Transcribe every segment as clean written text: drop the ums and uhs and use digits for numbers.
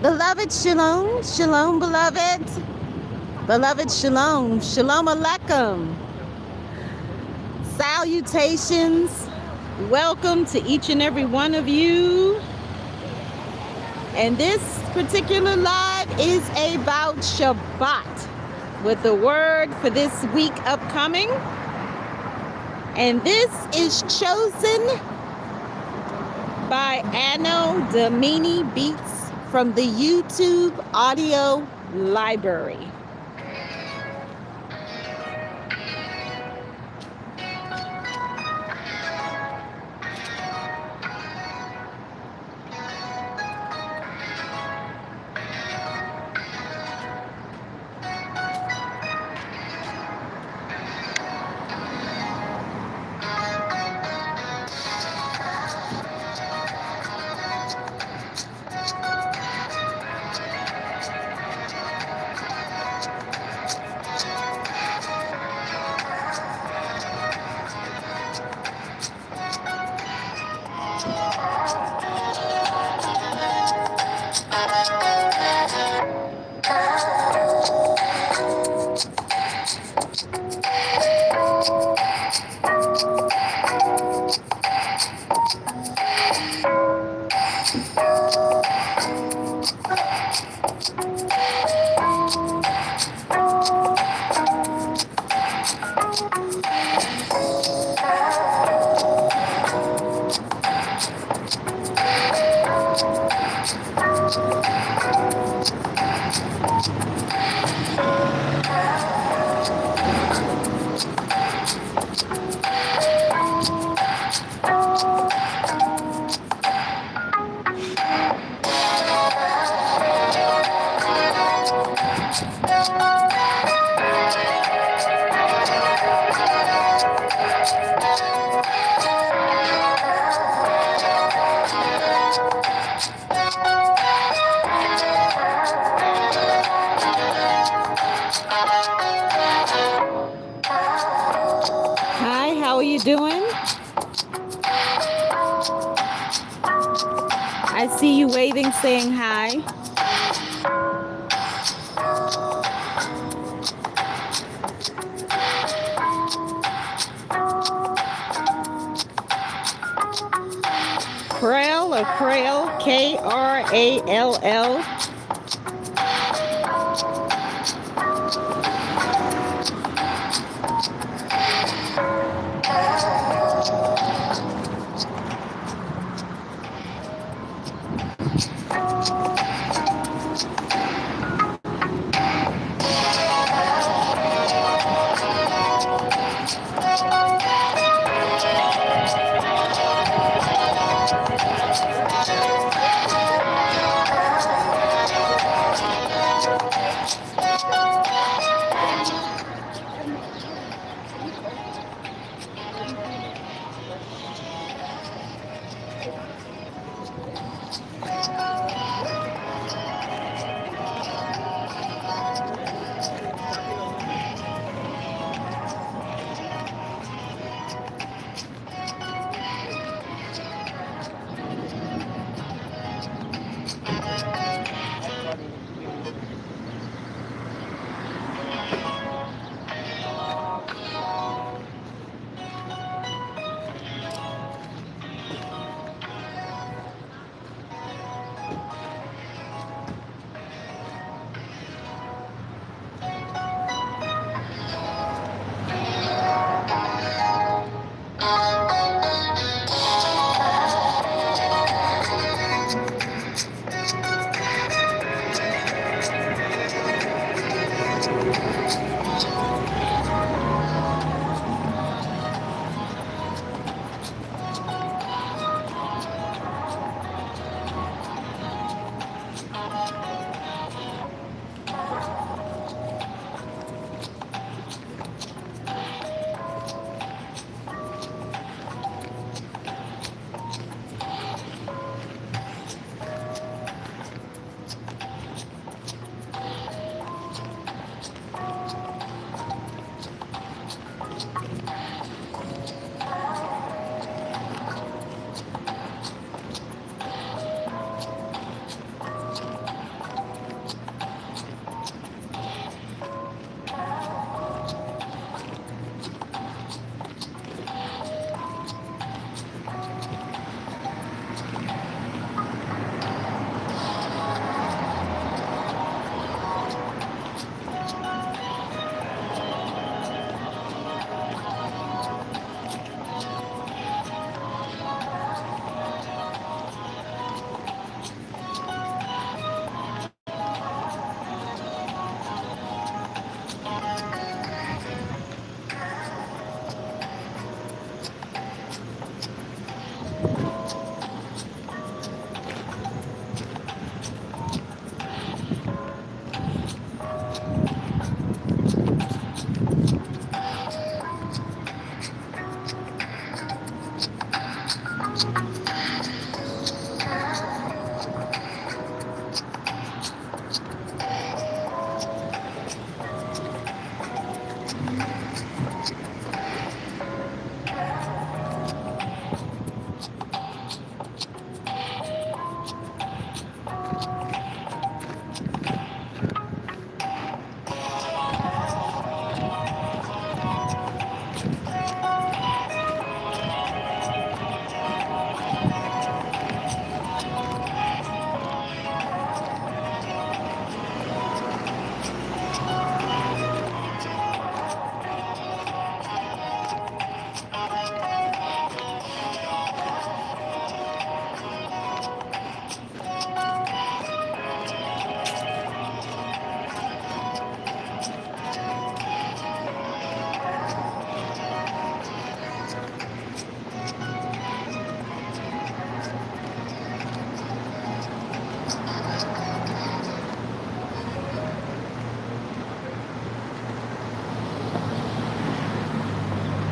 Beloved, shalom, shalom, beloved. Beloved, shalom, shalom aleichem. Salutations. Welcome to each and every one of you. And this particular live is about Shabbat, with the word for this week upcoming. And this is chosen by Anno Domini Beats from the YouTube audio library. Hi, how are you doing? I see you waving, saying hi. Krall or Krall, Krall.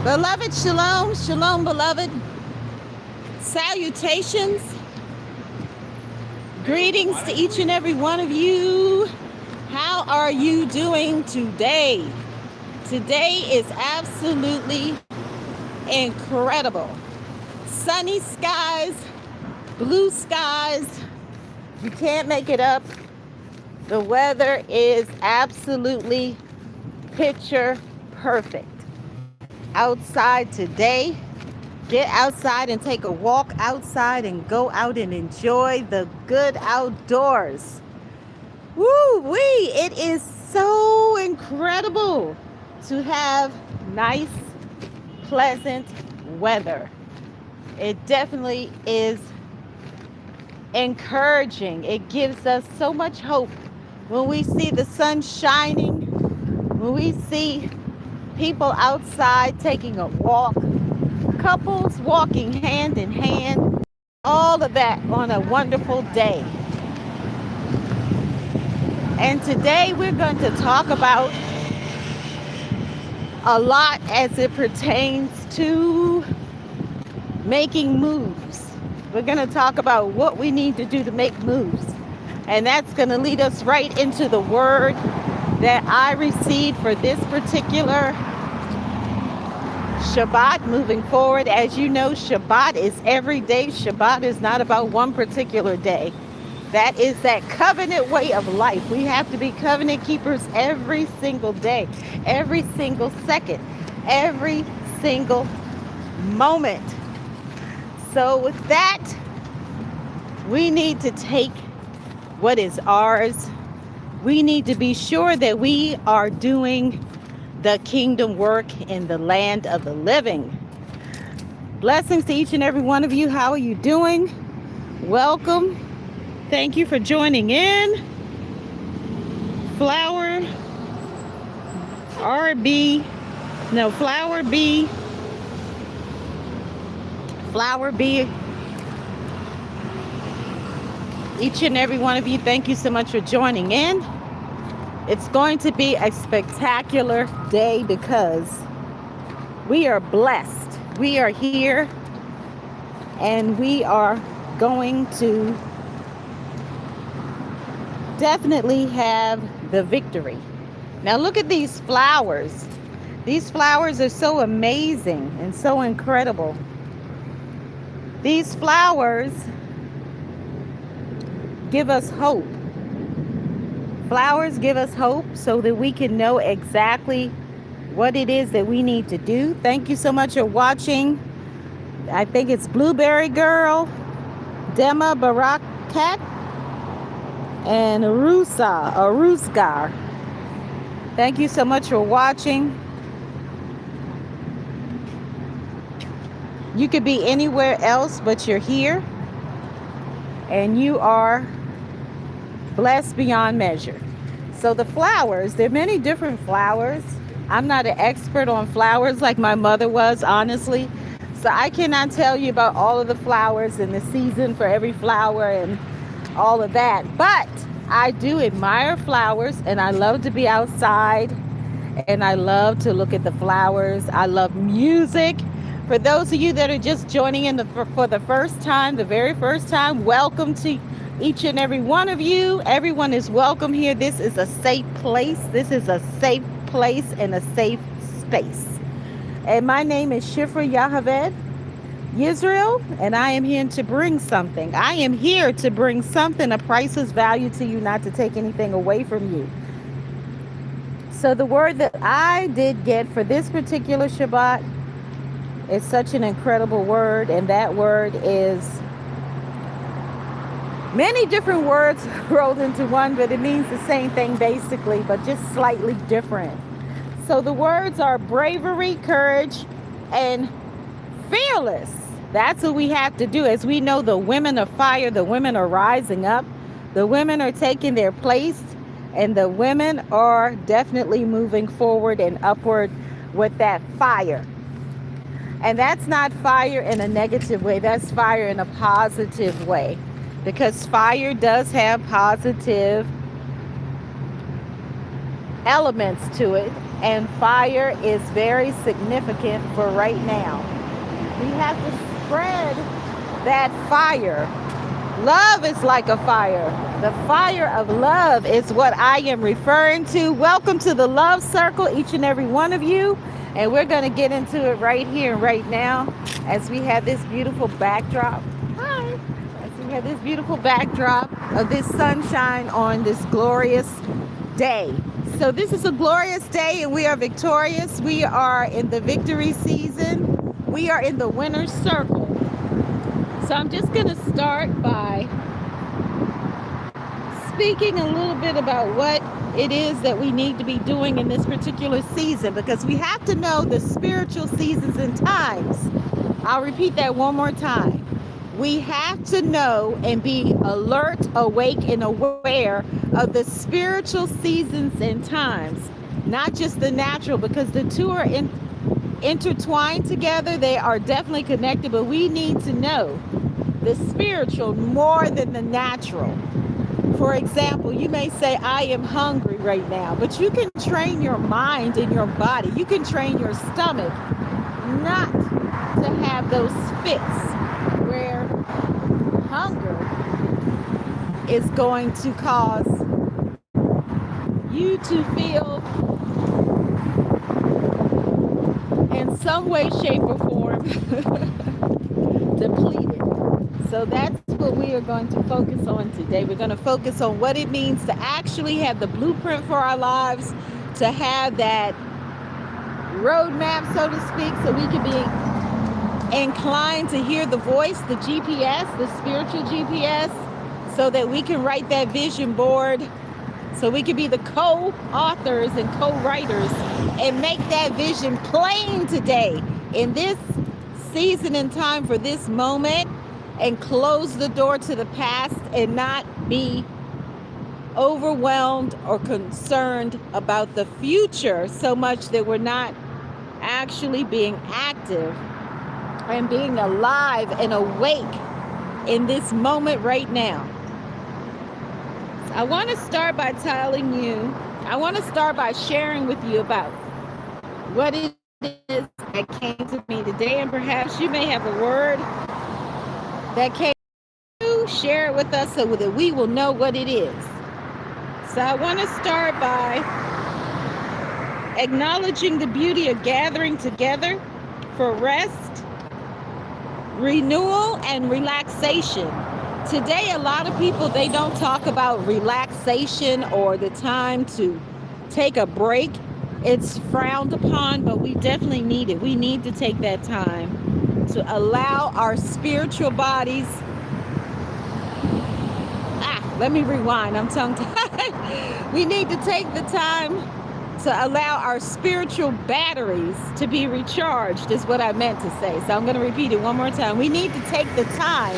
Beloved, shalom, shalom, beloved. Salutations. Greetings to each and every one of you. How are you doing today? Today is absolutely incredible. Sunny skies, blue skies. You can't make it up. The weather is absolutely picture perfect. Outside today, get outside and take a walk outside and go out and enjoy the good outdoors. Woo-wee! It is so incredible to have nice, pleasant weather. It definitely is encouraging. It gives us so much hope when we see the sun shining, when we see people outside taking a walk, couples walking hand in hand, all of that on a wonderful day. And today we're going to talk about a lot as it pertains to making moves. We're going to talk about what we need to do to make moves. And that's going to lead us right into the word that I received for this particular Shabbat moving forward. As you know, Shabbat is every day. Shabbat is not about one particular day. That is that covenant way of life. We have to be covenant keepers every single day, every single second, every single moment. So with that, we need to take what is ours. We need to be sure that we are doing the kingdom work in the land of the living. Blessings to each and every one of you. How are you doing? Welcome. Thank you for joining in. Flower B. Each and every one of you, thank you so much for joining in. It's going to be a spectacular day because we are blessed. We are here and we are going to definitely have the victory. Now look at these flowers. These flowers are so amazing and so incredible. These flowers give us hope. Flowers give us hope so that we can know exactly what it is that we need to do. Thank you so much for watching. I think it's Blueberry Girl, Dema Barakat, and Arusgar. Thank you so much for watching. You could be anywhere else, but you're here. And you are blessed beyond measure. So the flowers, there are many different flowers. I'm not an expert on flowers like my mother was, honestly. So I cannot tell you about all of the flowers and the season for every flower and all of that. But I do admire flowers and I love to be outside and I love to look at the flowers. I love music. For those of you that are just joining in for the first time, the very first time, welcome to each and every one of you. Everyone is welcome here. This is a safe place. This is a safe place and a safe space. And my name is Shifrah Yocheved, Israel, and I am here to bring something. I am here to bring something of priceless value to you, not to take anything away from you. So the word that I did get for this particular Shabbat is such an incredible word, and that word is many different words rolled into one, but it means the same thing basically, but just slightly different. So the words are bravery, courage, and fearless. That's what we have to do. As we know, the women of fire, the women are rising up, the women are taking their place, and the women are definitely moving forward and upward with that fire. And that's not fire in a negative way. That's fire in a positive way. Because fire does have positive elements to it. And fire is very significant for right now. We have to spread that fire. Love is like a fire. The fire of love is what I am referring to. Welcome to the Love Circle, each and every one of you. And we're going to get into it right here and right now as we have this beautiful backdrop. Hi. As we have this beautiful backdrop of this sunshine on this glorious day. So this is a glorious day and we are victorious. We are in the victory season. We are in the winner's circle. So I'm just going to start by speaking a little bit about what it is that we need to be doing in this particular season, because we have to know the spiritual seasons and times. I'll repeat that one more time. We have to know and be alert, awake, and aware of the spiritual seasons and times, not just the natural, because the two are intertwined together. They are definitely connected, but we need to know the spiritual more than the natural. For example, you may say, I am hungry right now, but you can train your mind and your body. You can train your stomach not to have those fits where hunger is going to cause you to feel in some way, shape, or form depleted. So that's what we are going to focus on today. We're going to focus on what it means to actually have the blueprint for our lives, to have that roadmap, so to speak, so we can be inclined to hear the voice, the GPS, the spiritual GPS, so that we can write that vision board, so we can be the co-authors and co-writers and make that vision plain today in this season and time for this moment, and close the door to the past and not be overwhelmed or concerned about the future so much that we're not actually being active and being alive and awake in this moment right now. I want to start by sharing with you about what it is that came to me today, and perhaps you may have a word that came to share it with us so that we will know what it is. So I want to start by acknowledging the beauty of gathering together for rest, renewal, and relaxation. Today, a lot of people, they don't talk about relaxation or the time to take a break. It's frowned upon, but we definitely need it. We need to take that time to allow our spiritual bodies. Let me rewind. I'm tongue-tied. We need to take the time to allow our spiritual batteries to be recharged, is what I meant to say. So I'm going to repeat it one more time. We need to take the time.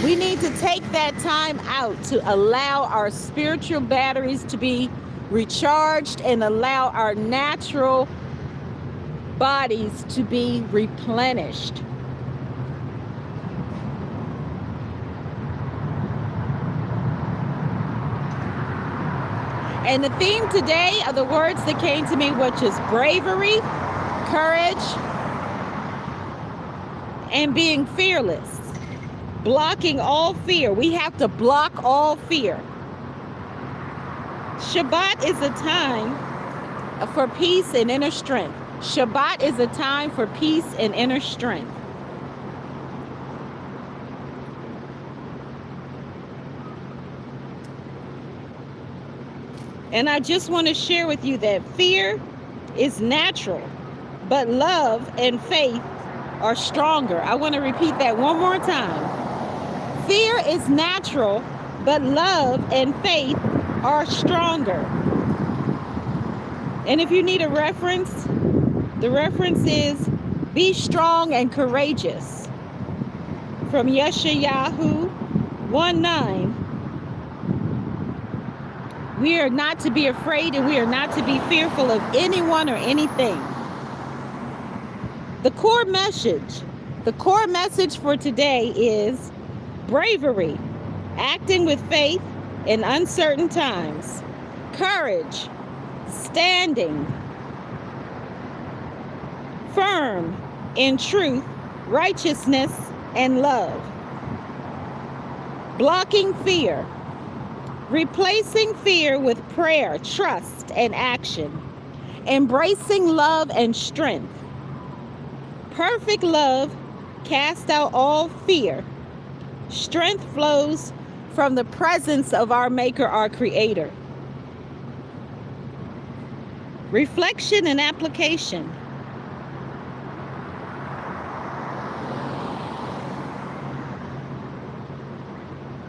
We need to take that time out to allow our spiritual batteries to be recharged and allow our natural bodies to be replenished. And the theme today are the words that came to me, which is bravery, courage, and being fearless, blocking all fear. We have to block all fear. Shabbat is a time for peace and inner strength. Shabbat is a time for peace and inner strength. And I just want to share with you that fear is natural, but love and faith are stronger. I want to repeat that one more time. Fear is natural, but love and faith are stronger. And if you need a reference, the reference is be strong and courageous from Yeshayahu 1:9. We are not to be afraid and we are not to be fearful of anyone or anything. The core message for today is bravery, acting with faith in uncertain times, courage, standing firm in truth, righteousness, and love, blocking fear, replacing fear with prayer, trust, and action, embracing love and strength. Perfect love casts out all fear. Strength flows from the presence of our Maker, our Creator. Reflection and application.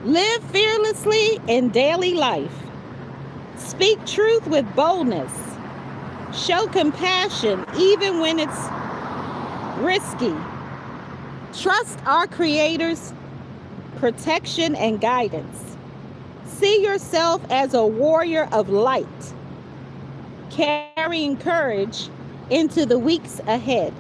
Live fearlessly in daily life. Speak truth with boldness. Show compassion even when it's risky. Trust our Creator's protection and guidance. See yourself as a warrior of light, carrying courage into the weeks ahead.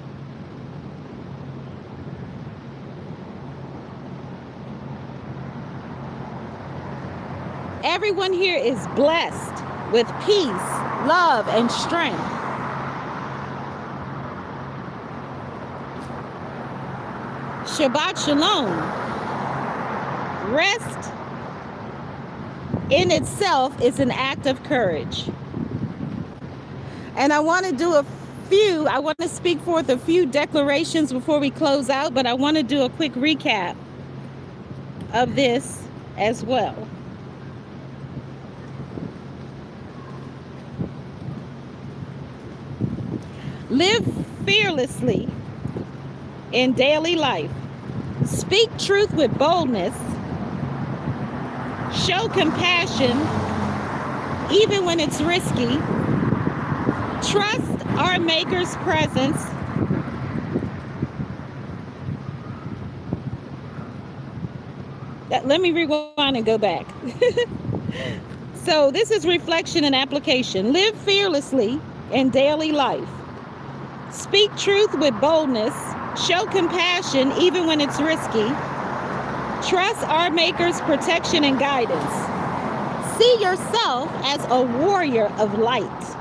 Everyone here is blessed with peace, love, and strength. Shabbat Shalom. Rest in itself is an act of courage. And I want to speak forth a few declarations before we close out, but I want to do a quick recap of this as well. Live fearlessly in daily life. Speak truth with boldness. Show compassion even when it's risky. Trust our Maker's presence. Let me rewind and go back. So this is reflection and application. Live fearlessly in daily life. Speak truth with boldness. Show compassion even when it's risky. Trust our Maker's protection and guidance. See yourself as a warrior of light,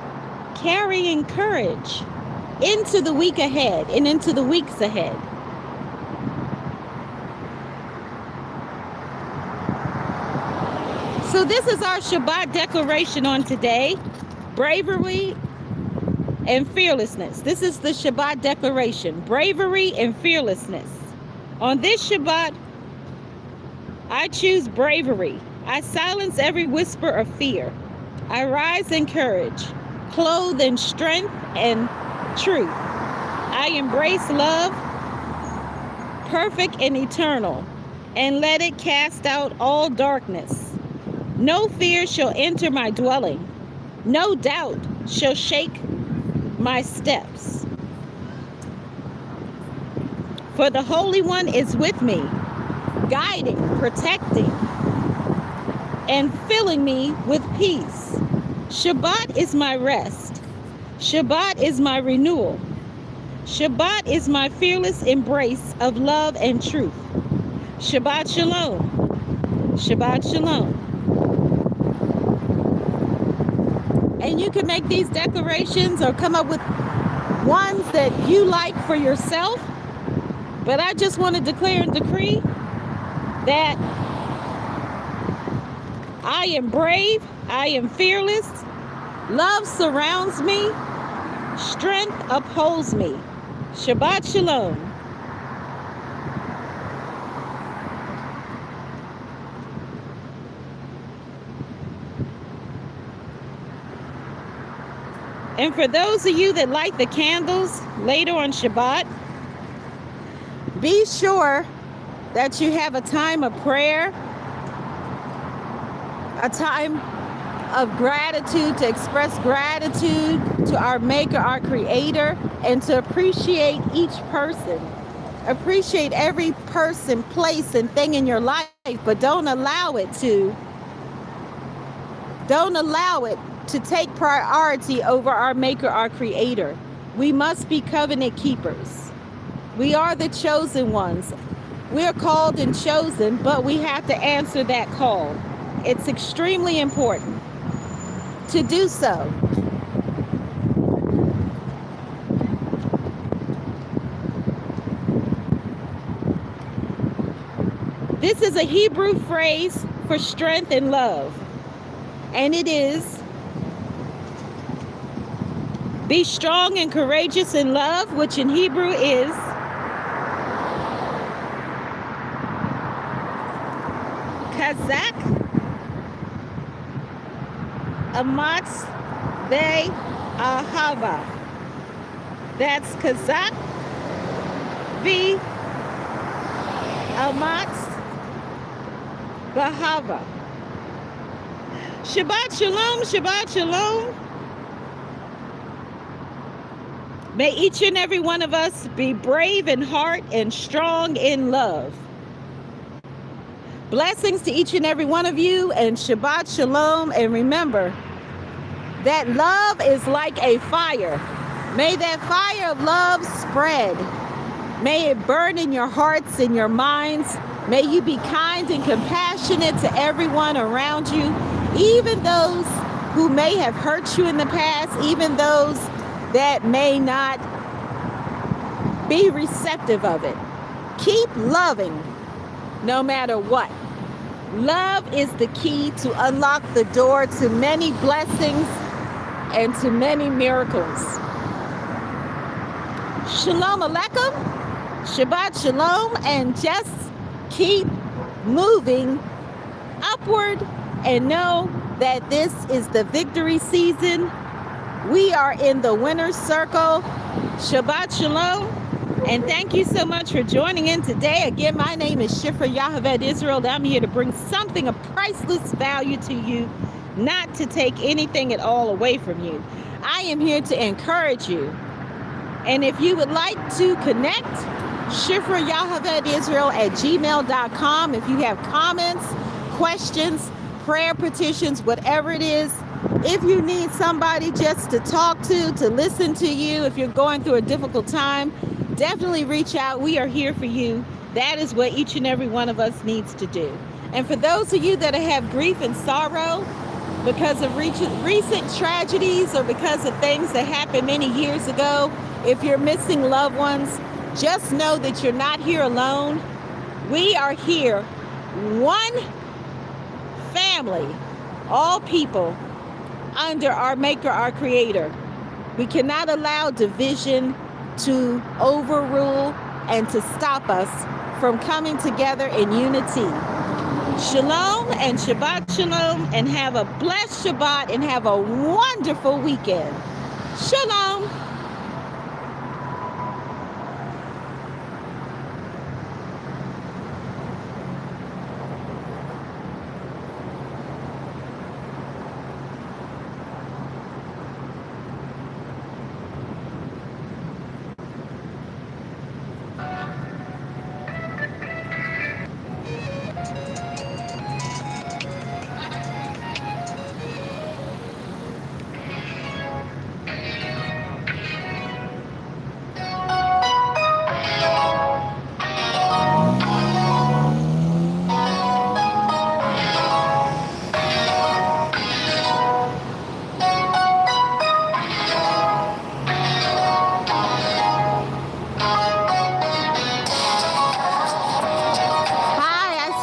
carrying courage into the week ahead and into the weeks ahead. So this is our Shabbat declaration on today. Bravery and fearlessness. This is the Shabbat declaration. Bravery and fearlessness. On this Shabbat, I choose bravery. I silence every whisper of fear. I rise in courage, clothed in strength and truth. I embrace love, perfect and eternal, and let it cast out all darkness. No fear shall enter my dwelling. No doubt shall shake my steps. For the Holy One is with me, guiding, protecting, and filling me with peace. Shabbat is my rest. Shabbat is my renewal. Shabbat is my fearless embrace of love and truth. Shabbat Shalom. Shabbat Shalom. And you can make these declarations or come up with ones that you like for yourself But I just want to declare and decree that I am brave, I am fearless, love surrounds me, strength upholds me. Shabbat Shalom. And for those of you that light the candles later on Shabbat, be sure that you have a time of prayer, a time of gratitude, to express gratitude to our Maker, our Creator, and to appreciate each person. Appreciate every person, place, and thing in your life, but don't allow it to take priority over our Maker, our Creator. We must be covenant keepers. We are the chosen ones. We are called and chosen, but we have to answer that call. It's extremely important to do so. This is a Hebrew phrase for strength and love, and it is, be strong and courageous in love, which in Hebrew is Kazak Amatz Ve Ahava. That's Kazak V Amatz Bahava. Shabbat Shalom, Shabbat Shalom. May each and every one of us be brave in heart and strong in love. Blessings to each and every one of you, and Shabbat Shalom. And remember that love is like a fire. May that fire of love spread. May it burn in your hearts and your minds. May you be kind and compassionate to everyone around you, even those who may have hurt you in the past, even those that may not be receptive of it. Keep loving no matter what. Love is the key to unlock the door to many blessings and to many miracles. Shalom Aleichem, Shabbat Shalom, and just keep moving upward and know that this is the victory season. We are in the winner's circle. Shabbat Shalom, and thank you so much for joining in today. Again, my name is Shifrah Yocheved Israel. I'm here to bring something of priceless value to you, not to take anything at all away from you. I am here to encourage you. And if you would like to connect, Shifrah Yocheved Israel at gmail.com. If you have comments, questions, prayer petitions, whatever it is, if you need somebody just to talk to listen to you, if you're going through a difficult time, definitely reach out. We are here for you. That is what each and every one of us needs to do. And for those of you that have grief and sorrow because of recent tragedies or because of things that happened many years ago, if you're missing loved ones, just know that you're not here alone. We are here, one family, all people, under our Maker, our Creator. We cannot allow division to overrule and to stop us from coming together in unity. Shalom and Shabbat Shalom, and have a blessed Shabbat and have a wonderful weekend. Shalom.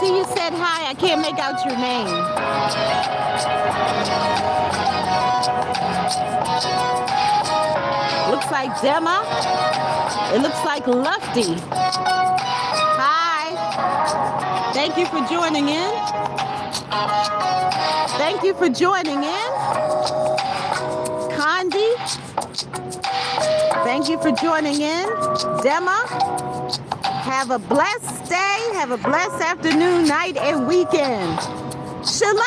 see you said hi. I can't make out your name. Looks like Dema. It looks like Lufty. Hi. Thank you for joining in. Thank you for joining in. Condi. Thank you for joining in. Dema. Have a blessed day. Have a blessed afternoon, night, and weekend. Shalom.